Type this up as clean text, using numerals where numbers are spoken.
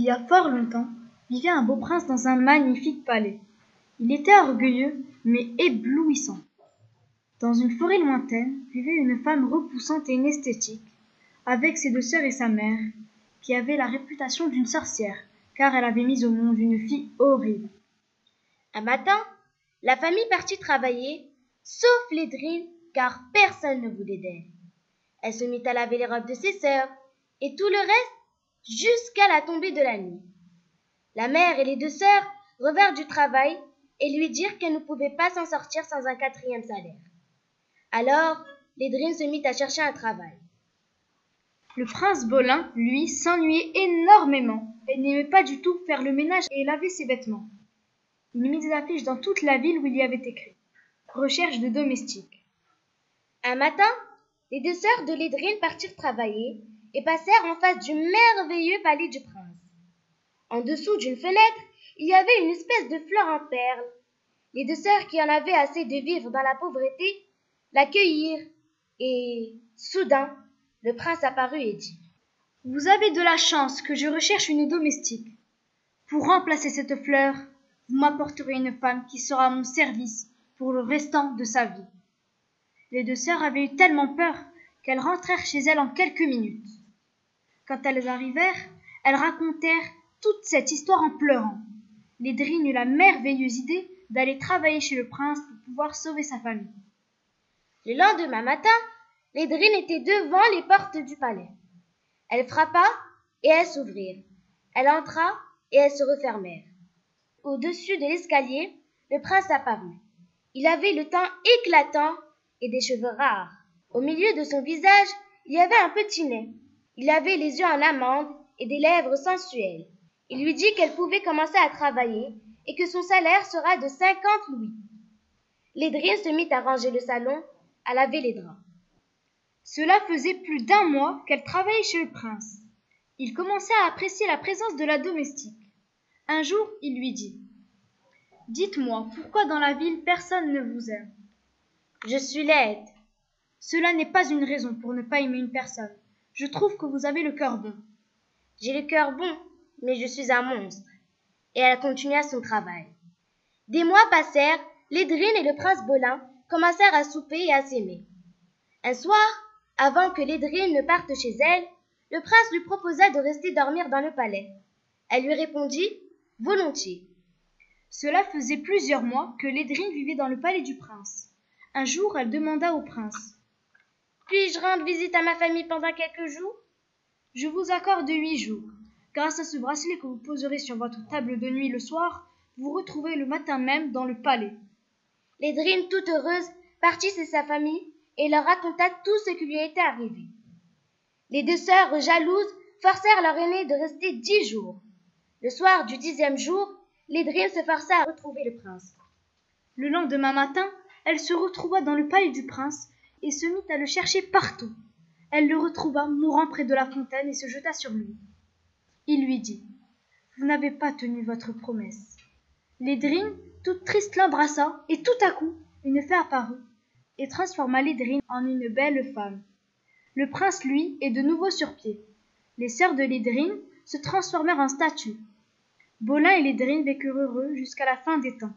y a fort longtemps, vivait un beau prince dans un magnifique palais. Il était orgueilleux, mais éblouissant. Dans une forêt lointaine vivait une femme repoussante et inesthétique, avec ses deux sœurs et sa mère, qui avait la réputation d'une sorcière, car elle avait mis au monde une fille horrible. Un matin, la famille partit travailler, sauf Lédrine, car personne ne voulait d'elle. Elle se mit à laver les robes de ses sœurs, et tout le reste, jusqu'à la tombée de la nuit. La mère et les deux sœurs revinrent du travail et lui dirent qu'elle ne pouvait pas s'en sortir sans un 4e salaire. Alors, Lédrine se mit à chercher un travail. Le prince Bolin, lui, s'ennuyait énormément et n'aimait pas du tout faire le ménage et laver ses vêtements. Il mit des affiches dans toute la ville où il y avait écrit « Recherche de domestiques ». Un matin, les deux sœurs de Lédrine partirent travailler et passèrent en face du merveilleux palais du prince. En dessous d'une fenêtre, il y avait une espèce de fleur en perles. Les deux sœurs qui en avaient assez de vivre dans la pauvreté l'accueillirent et, soudain, le prince apparut et dit « Vous avez de la chance que je recherche une domestique. Pour remplacer cette fleur, vous m'apporterez une femme qui sera à mon service pour le restant de sa vie. » Les deux sœurs avaient eu tellement peur qu'elles rentrèrent chez elles en quelques minutes. Quand elles arrivèrent, elles racontèrent toute cette histoire en pleurant. Lédrine eut la merveilleuse idée d'aller travailler chez le prince pour pouvoir sauver sa famille. Le lendemain matin, Lédrine était devant les portes du palais. Elle frappa et elles s'ouvrirent. Elle entra et elles se refermèrent. Au-dessus de l'escalier, le prince apparut. Il avait le teint éclatant et des cheveux rares. Au milieu de son visage, il y avait un petit nez. Il avait les yeux en amande et des lèvres sensuelles. Il lui dit qu'elle pouvait commencer à travailler et que son salaire sera de 50 louis. Lédrine se mit à ranger le salon, à laver les draps. Cela faisait plus d'1 mois qu'elle travaillait chez le prince. Il commençait à apprécier la présence de la domestique. Un jour, il lui dit « Dites-moi, pourquoi dans la ville personne ne vous aime ?»« Je suis laide. »« Cela n'est pas une raison pour ne pas aimer une personne. Je trouve que vous avez le cœur bon. »« J'ai le cœur bon, mais je suis un monstre. » Et elle continua son travail. Des mois passèrent, Lédrine et le prince Bolin commencèrent à souper et à s'aimer. Un soir, avant que Lédrine ne parte chez elle, le prince lui proposa de rester dormir dans le palais. Elle lui répondit « Volontiers ». Cela faisait plusieurs mois que Lédrine vivait dans le palais du prince. Un jour, elle demanda au prince « Puis-je rendre visite à ma famille pendant quelques jours ?»« Je vous accorde 8 jours. Grâce à ce bracelet que vous poserez sur votre table de nuit le soir, vous retrouverez le matin même dans le palais. » Lédrine, toute heureuse, partit chez sa famille et leur raconta tout ce qui lui était arrivé. Les deux sœurs, jalouses, forcèrent leur aînée de rester 10 jours. Le soir du 10e jour, Lédrine se força à retrouver le prince. Le lendemain matin, elle se retrouva dans le palais du prince et se mit à le chercher partout. Elle le retrouva mourant près de la fontaine et se jeta sur lui. Il lui dit « Vous n'avez pas tenu votre promesse. » Lédrine, toute triste, l'embrassa et tout à coup, une fée apparut et transforma Lédrine en une belle femme. Le prince, lui, est de nouveau sur pied. Les sœurs de Lédrine se transformèrent en statues. Bolin et Lédrine vécurent heureux jusqu'à la fin des temps.